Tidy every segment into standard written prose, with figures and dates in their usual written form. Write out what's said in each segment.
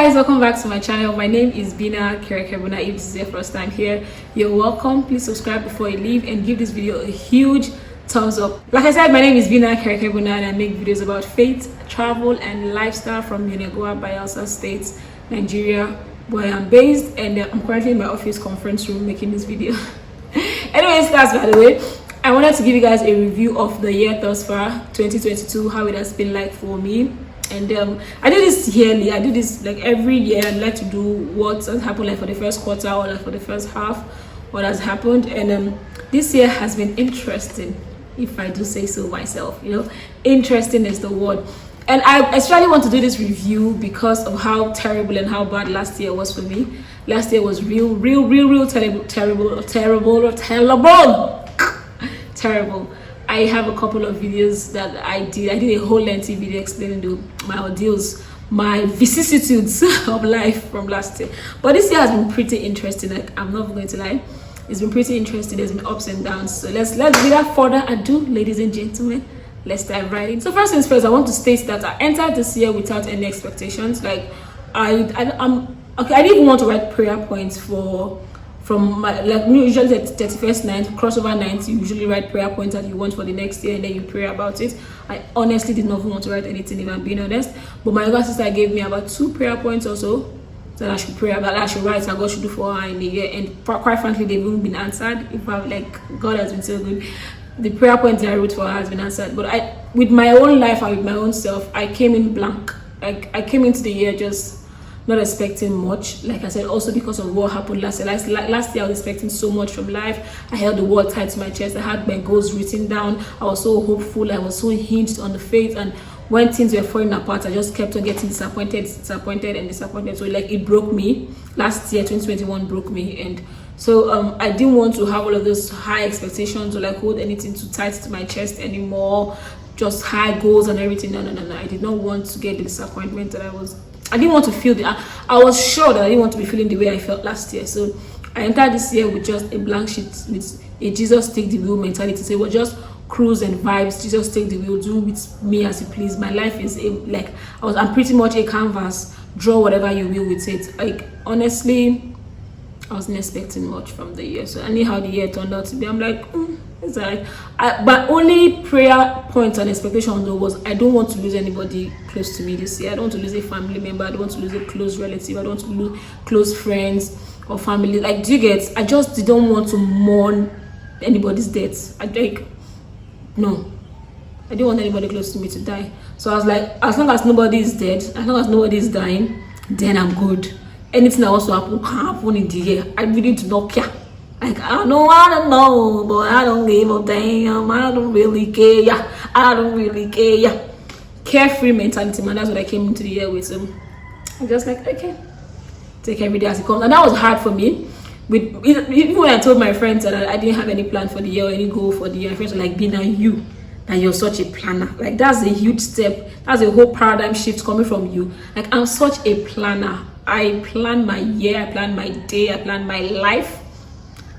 Guys, welcome back to my channel. My name is Bina Kerekebuna. If this is your first time here, you're welcome. Please subscribe before you leave and give this video a huge thumbs up. Like I said, my name is Bina Kerekebuna and I make videos about faith, travel and lifestyle from Yenagoa, Bayelsa State, Nigeria, where I'm based, and I'm currently in my office conference room making this video. Anyways, that's by the way. I wanted to give you guys a review of the year thus far, 2022, how it has been like for me. And I do this yearly. I do this like every year. I like to do what has happened like for the first quarter or like for the first half, what has happened. And this year has been interesting, if I do say so myself. You know, interesting is the word. And I especially want to do this review because of how terrible and how bad last year was for me. Last year was real terrible. I have a couple of videos that I did a whole lengthy video explaining my ordeals, my vicissitudes of life from last year. But this year has been pretty interesting. Like, I'm not going to lie, it's been pretty interesting. There's been ups and downs. So let's without further ado, ladies and gentlemen, let's dive right in. So first things first, I want to state that I entered this year without any expectations. Like I didn't even want to write prayer points from my, like usually the 31st night, crossover night, you usually write prayer points that you want for the next year and then you pray about it. I honestly did not even want to write anything, if I'm being honest. But my younger sister gave me about 2 prayer points or so that I should pray about, that I should write and God should do for her in the year. And quite frankly, they've even been answered. If I'm like, God has been so good. The prayer points that I wrote for her has been answered. But with my own life and with my own self, I came in blank. Like I came into the year just not expecting much. Like I said, also because of what happened last year. Last year I was expecting so much from life. I held the word tight to my chest. I had my goals written down. I was so hopeful. I was so hinged on the faith. And when things were falling apart, I just kept on getting disappointed. So like it broke me. Last year, 2021 broke me. And so I didn't want to have all of those high expectations or like hold anything too tight to my chest anymore. Just high goals and everything. No. I did not want to get the disappointment that I didn't want to feel I was sure that I didn't want to be feeling the way I felt last year. So I entered this year with just a blank sheet, with a Jesus take the wheel mentality. So it was just cruise and vibes. Jesus take the wheel, do with me as you please. My life is I'm pretty much a canvas. Draw whatever you will with it. Like honestly, I wasn't expecting much from the year. So anyhow the year turned out to be, I'm like, it's alright. But only prayer point and expectation though was I don't want to lose anybody close to me this year. I don't want to lose a family member. I don't want to lose a close relative. I don't want to lose close friends or family. Like, do you get? I just didn't want to mourn anybody's death. No, I didn't want anybody close to me to die. So I was like, as long as nobody is dead, as long as nobody is dying, then I'm good. Anything that wants to happen can happen in the year. I really do not care. Like, I don't know, but I don't give a damn. I don't really care. Yeah, I don't really care. Yeah, carefree mentality, man. That's what I came into the year with. I'm just like, okay, take every day as it comes, and that was hard for me. Even when I told my friends that I didn't have any plan for the year or any goal for the year, my friends were like, "Bina, that you're such a planner." Like, that's a huge step. That's a whole paradigm shift coming from you. Like, I'm such a planner. I plan my year. I plan my day. I plan my life.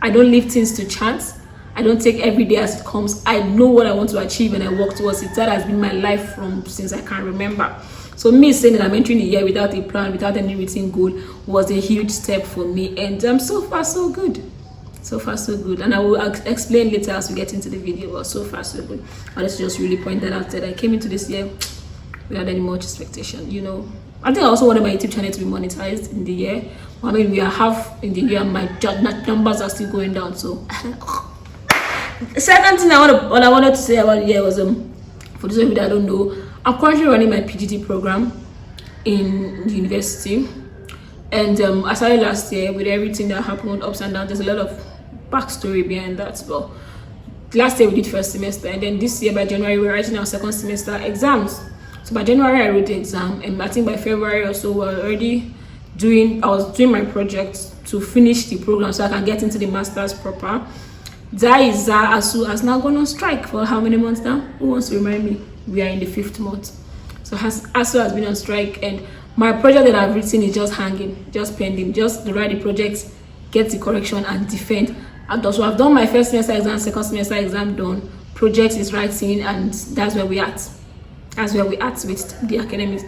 I don't leave things to chance. I don't take every day as it comes. I know what I want to achieve and I work towards it. That has been my life since I can remember. So me saying that I'm entering the year without a plan, without any written goal, was a huge step for me. And so far so good. So far so good. And I will explain later as we get into the video. But so far so good. I just really point that out that I came into this year without any much expectation. You know, I think I also wanted my YouTube channel to be monetized in the year. I mean, we are half in the year, my numbers are still going down. So, second thing I wanted to say about the year was, for those of you that don't know, I'm currently running my PGD program in the university. And I started last year with everything that happened, ups and downs. There's a lot of backstory behind that. But last year we did first semester, and then this year by January we're writing our second semester exams. So by January I wrote the exam, and I think by February or so I was doing my project to finish the program so I can get into the master's proper. ASUU has now gone on strike for how many months now? Who wants to remind me? We are in the 5th month. So ASUU has been on strike, and my project that I've written is just hanging, just pending, just to write the project, get the correction and defend. And also I've done my first semester exam, second semester exam done, project is writing, and that's where we at. That's where we at with the academics.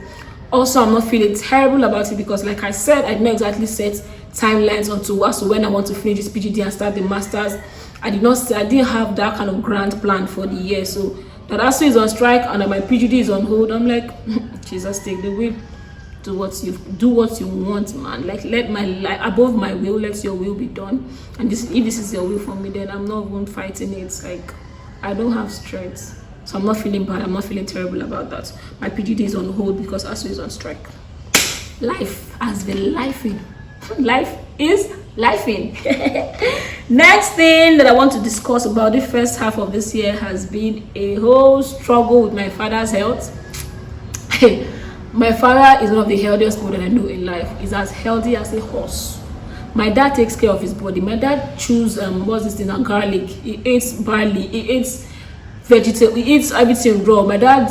Also, I'm not feeling terrible about it because, like I said, I did not exactly set timelines onto as to when I want to finish this PGD and start the masters. I didn't have that kind of grand plan for the year. So that ASUU is on strike and that my PGD is on hold. I'm like, Jesus, take the wheel. Do what you want, man. Like, let my life above my will, let your will be done. And if this is your will for me, then I'm not even fighting it. Like, I don't have strength. So I'm not feeling bad. I'm not feeling terrible about that. My PGD is on hold because ASUU is on strike. Life has been lifing. Life is lifing. Next thing that I want to discuss about the first half of this year has been a whole struggle with my father's health. My father is one of the healthiest people that I know in life. He's as healthy as a horse. My dad takes care of his body. My dad chews what's this thing, garlic. He eats barley. He eats vegetable. He eats everything raw. My dad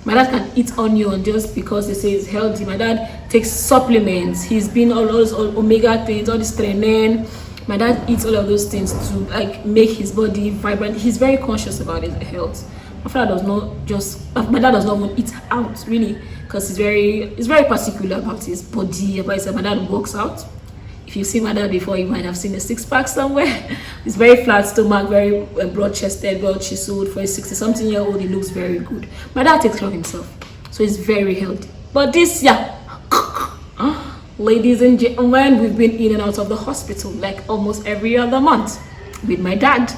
can eat onion just because they say it's healthy. My dad takes supplements. He's been all those omega things, all this trenin. My dad eats all of those things to like make his body vibrant. He's very conscious about his health. My dad does not even eat out really because he's very particular about his body. My dad works out. If you see my dad before, you might have seen a six-pack somewhere. He's very flat stomach, very broad-chested, well chiseled. For a 60-something-year-old, he looks very good. My dad takes care of himself, so he's very healthy. But this year, ladies and gentlemen, we've been in and out of the hospital like almost every other month with my dad.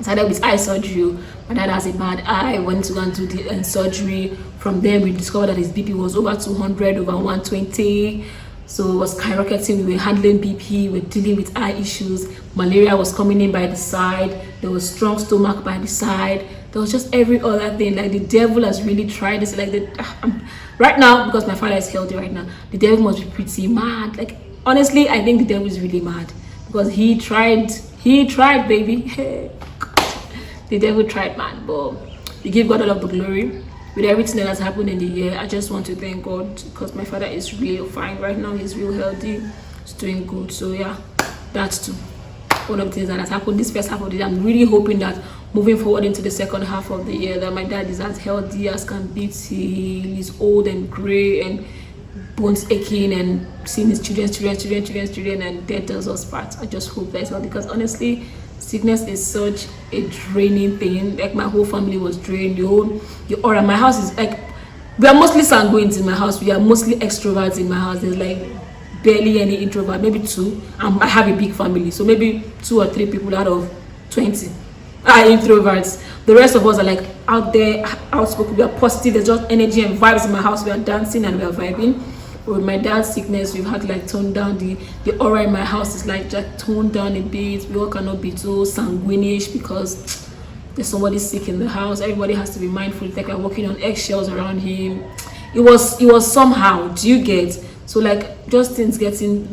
Started with eye surgery. My dad has a bad eye. Went to go and do the surgery. From there, we discovered that his BP was over 200, over 120. So it was skyrocketing. We were handling BP. We were dealing with eye issues. Malaria was coming in by the side. There was strong stomach by the side. There was just every other thing. Like the devil has really tried this. Like right now, because my father is healthy right now, the devil must be pretty mad. Like honestly, I think the devil is really mad because he tried, baby. The devil tried, man. But we give God all of the glory. With everything that has happened in the year, I just want to thank God because my father is real fine right now. He's real healthy. He's doing good. So yeah, that's one of the things that has happened this first half of the year. I'm really hoping that moving forward into the second half of the year, that my dad is as healthy as can be. He's old and gray and bones aching and seeing his children, and death does us part. I just hope that's all because honestly, sickness is such a draining thing. Like my whole family was drained. Your aura. My house is like, we are mostly sanguines in my house. We are mostly extroverts in my house. There's like barely any introvert, maybe 2. I have a big family, so maybe 2 or 3 people out of 20 are introverts. The rest of us are like out there, outspoken. We are positive. There's just energy and vibes in my house. We are dancing and we are vibing. But with my dad's sickness, we've had to like tone down the aura in my house is like just toned down a bit. We all cannot be too sanguinish because there's somebody sick in the house. Everybody has to be mindful. It's like we're walking on eggshells around him. It was somehow. Do you get? So like just things getting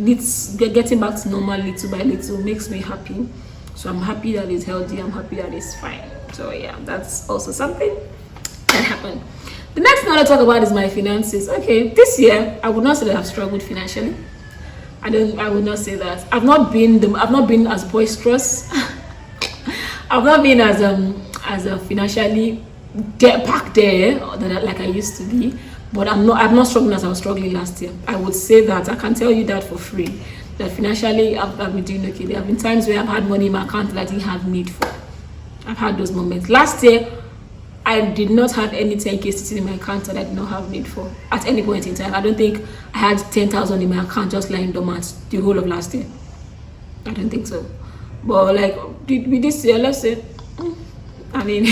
back to normal little by little makes me happy. So I'm happy that he's healthy. I'm happy that he's fine. So yeah, that's also something that happened. The next thing I want to talk about is my finances. Okay, this year I would not say that I've struggled financially. I would not say that. I've not been as boisterous. I've not been as financially back there like I used to be. But I'm not struggling as I was struggling last year. I would say that. I can tell you that for free. That financially I've been doing okay. There have been times where I've had money in my account that I didn't have need for. I've had those moments. Last year I did not have any 10K sitting in my account that I did not have need for at any point in time. I don't think I had 10,000 in my account just lying dormant the whole of last year. I don't think so. But like with this year, let's say, I mean,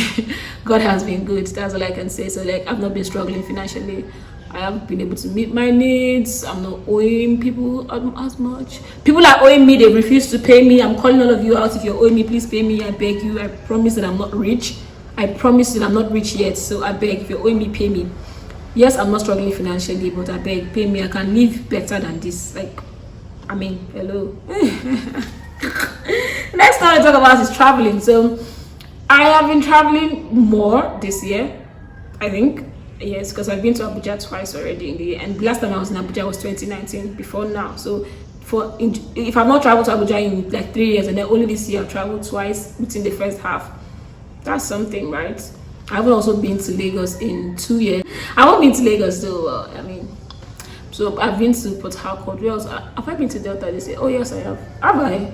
God has been good. That's all I can say. So like I've not been struggling financially. I have been able to meet my needs. I'm not owing people as much. People are owing me. They refuse to pay me. I'm calling all of you out. If you're owing me, please pay me. I beg you. I promise that I'm not rich. I promise that I'm not rich yet, so I beg, if you're owing me, pay me. Yes, I'm not struggling financially, but I beg, pay me. I can live better than this. Like, I mean, hello. Next thing I talk about is traveling. So I have been traveling more this year, I think. Yes, because I've been to Abuja twice already in the year. And the last time I was in Abuja was 2019, before now. So if I've not traveled to Abuja in like 3 years, and then only this year I've traveled twice within the first half, that's something, right? I haven't also been to Lagos in 2 years. I haven't been to Lagos though. So I've been to Port Harcourt. Where else? Have I been to Delta? They say, oh yes, I have. Have I?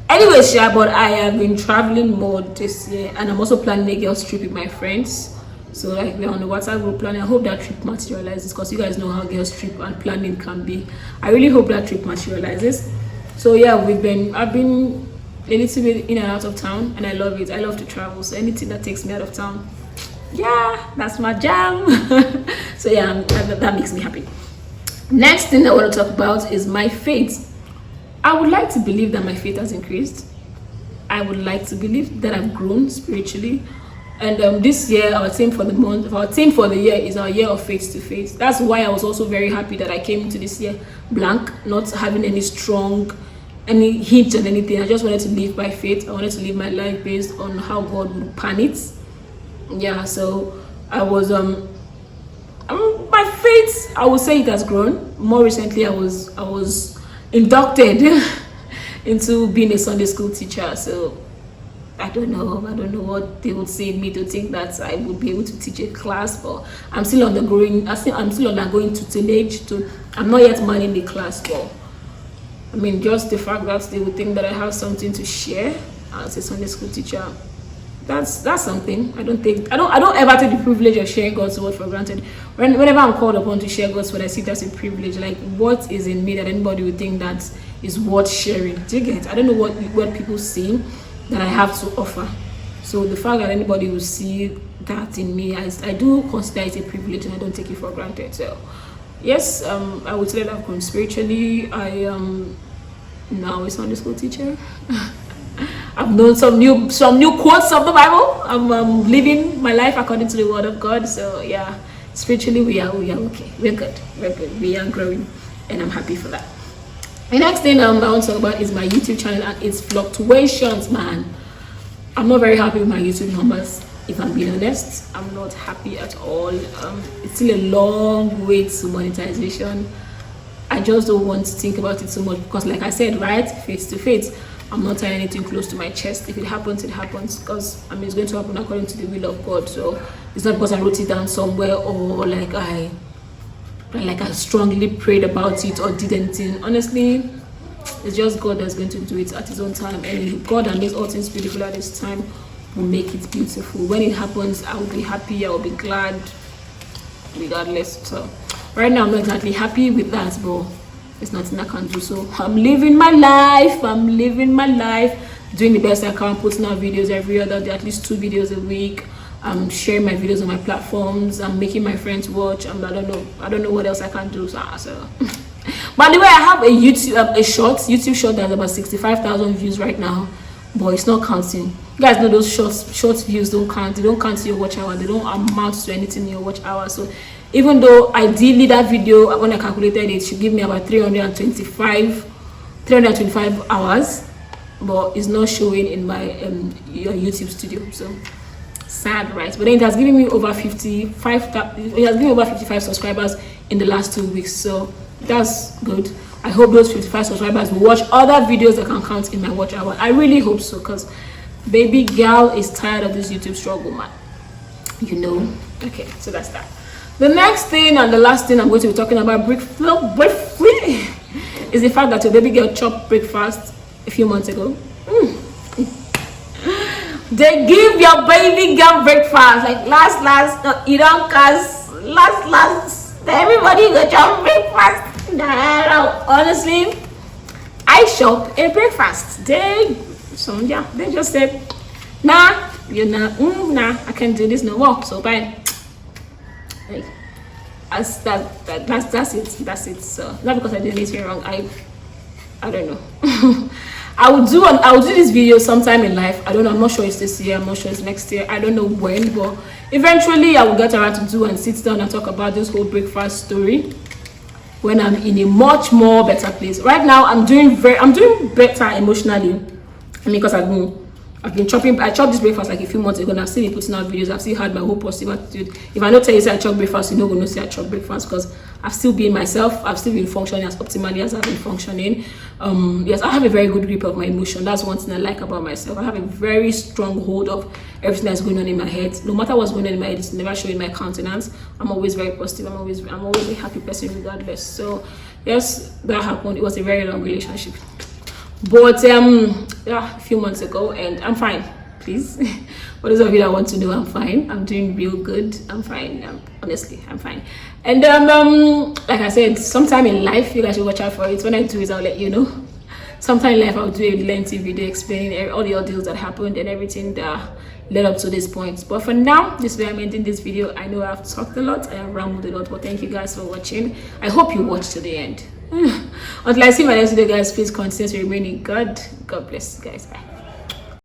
Anyways, yeah, but I have been traveling more this year, and I'm also planning a girls trip with my friends. So like we're on the WhatsApp group planning. I hope that trip materializes, because you guys know how girls trip and planning can be. I really hope that trip materializes. So yeah, I've been a little bit in and out of town, and I love it. I love to travel, so anything that takes me out of town, yeah, that's my jam. So yeah, that makes me happy. Next thing I want to talk about is my faith. I would like to believe that my faith has increased. I would like to believe that I've grown spiritually. And this year, our theme for the year is our year of faith to faith. That's why I was also very happy that I came into this year blank, not having any hint on anything. I just wanted to live by faith. I wanted to live my life based on how God would plan it. Yeah, so I was my faith, I would say it has grown. More recently, I was inducted into being a Sunday school teacher. So I don't know what they would say in me to think that I would be able to teach a class, but I'm still undergoing tutelage. I'm not yet manning the class, but I mean, just the fact that they would think that I have something to share as a Sunday school teacher, that's something. I don't ever take the privilege of sharing God's word for granted. Whenever I'm called upon to share God's word, I see it as a privilege. Like, what is in me that anybody would think that is worth sharing? Do you get? I don't know what people see that I have to offer. So the fact that anybody will see that in me, I do consider it a privilege, and I don't take it for granted. So yes, I would say that I've grown spiritually. I am now a Sunday school teacher. I've known some new quotes of the Bible. I'm living my life according to the word of God. So yeah, spiritually we are okay. We're good. We are growing, and I'm happy for that. The next thing I want to talk about is my YouTube channel and its fluctuations, man. I'm not very happy with my YouTube numbers, if I'm being honest. I'm not happy at all. It's still a long way to monetization. I just don't want to think about it so much, because like I said, right, face to face, I'm not tying anything close to my chest. If it happens, it happens, because I mean, it's going to happen according to the will of God. So it's not because I wrote it down somewhere, or like I strongly prayed about it or did anything. Honestly, it's just God that's going to do it at his own time, and God that makes all things beautiful at his time will make it beautiful. When it happens, I will be happy, I will be glad regardless. So right now I'm not exactly happy with that, but there's nothing I can do. So I'm living my life, doing the best I can, putting out videos every other day, at least 2 videos a week. I'm sharing my videos on my platforms. I'm making my friends watch. I don't know what else I can do. So. By the way, I have a YouTube short that's about 65,000 views right now, but it's not counting. You guys know those short views don't count. They don't count to your watch hour. They don't amount to anything in your watch hour. So even though ideally that video, when I calculated it, should give me about 325 hours, but it's not showing in my YouTube studio. So sad, right? But then it has given me over 55 subscribers in the last 2 weeks, so that's good. I hope those 55 subscribers will watch other videos that can count in my watch hour. I really hope so, because baby girl is tired of this YouTube struggle, man. You know. Okay, so that's that. The next thing and the last thing I'm going to be talking about briefly is the fact that your baby girl chopped breakfast a few months ago. They give your baby girl breakfast like last you don't cast last everybody go chop breakfast. No, honestly, I shop a breakfast. They just said, nah, I can't do this no more. So bye. Like, that's it. So not because I did anything wrong. I don't know. I will do this video sometime in life. I don't know. I'm not sure it's this year. I'm not sure it's next year. I don't know when, but eventually I will get around to do and sit down and talk about this whole breakfast story when I'm in a much more better place. Right now, I'm doing better emotionally. I mean, because I've been chopping. I chopped this breakfast like a few months ago, and I've still been putting out videos. I've still had my whole positive attitude. If I don't tell you say I chop breakfast, you're not gonna say I chop breakfast, because I've still been myself. I've still been functioning as optimally as I've been functioning. Yes, I have a very good grip of my emotion. That's one thing I like about myself. I have a very strong hold of everything that's going on in my head. No matter what's going on in my head, it's never showing my countenance. I'm always very positive. I'm always a happy person regardless. So yes, that happened. It was a very long relationship, but yeah, a few months ago, and I'm fine. Please, for those of you that want to know, I'm fine. I'm doing real good. I'm fine. Honestly, I'm fine. And like I said, sometime in life, you guys should watch out for it. When I do it, I'll let you know. Sometime in life, I'll do a lengthy video explaining all the ordeals that happened and everything that led up to this point. But for now, this is where I'm ending this video. I know I've talked a lot, I have rambled a lot, but thank you guys for watching. I hope you watched to the end. Until I see my next video, guys, please continue to remain in God. God bless you guys. Bye.